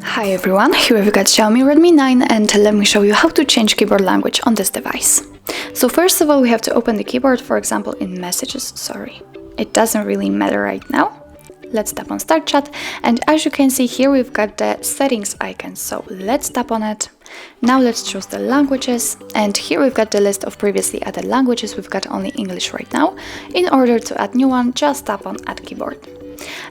Hi everyone, here we've got Xiaomi Redmi 9 and let me show you how to change keyboard language on this device. So first of all, we have to open the keyboard, for example in messages, it doesn't really matter right now. Let's tap on Start Chat, and as you can see here we've got the settings icon, so let's tap on it. Now let's choose the languages, and here we've got the list of previously added languages. We've got only English right now. In order to add new one, just tap on Add Keyboard.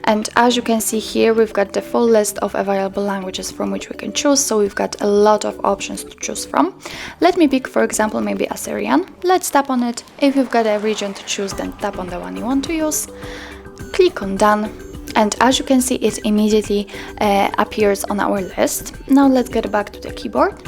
And as you can see here, we've got the full list of available languages from which we can choose, so we've got a lot of options to choose from. Let me pick, for example, maybe Assyrian. Let's tap on it. If you've got a region to choose, then tap on the one you want to use. Click on Done. And as you can see, it immediately appears on our list. Now let's get back to the keyboard.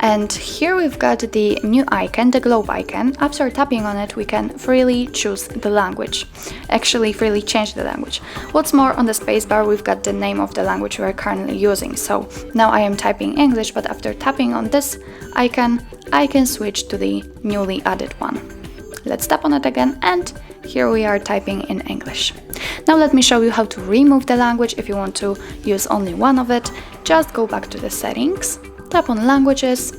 And here we've got the new icon, the globe icon. After tapping on it, we can freely choose the language, actually freely change the language. What's more, on the spacebar, we've got the name of the language we are currently using. So now I am typing English, but after tapping on this icon, I can switch to the newly added one. Let's tap on it again, and here we are typing in English. Now let me show you how to remove the language. If you want to use only one of it, just go back to the settings, tap on languages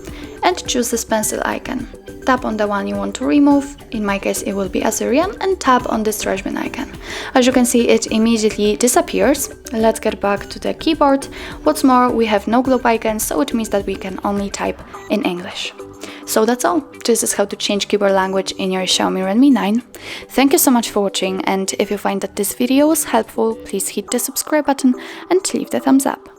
and choose this pencil icon. Tap on the one you want to remove, in my case it will be Assyrian, and tap on this trash bin icon. As you can see, it immediately disappears. Let's get back to the keyboard. What's more, we have no globe icon, so it means that we can only type in English. So that's all. This is how to change keyboard language in your Xiaomi Redmi 9. Thank you so much for watching, and if you find that this video was helpful, please hit the subscribe button and leave the thumbs up.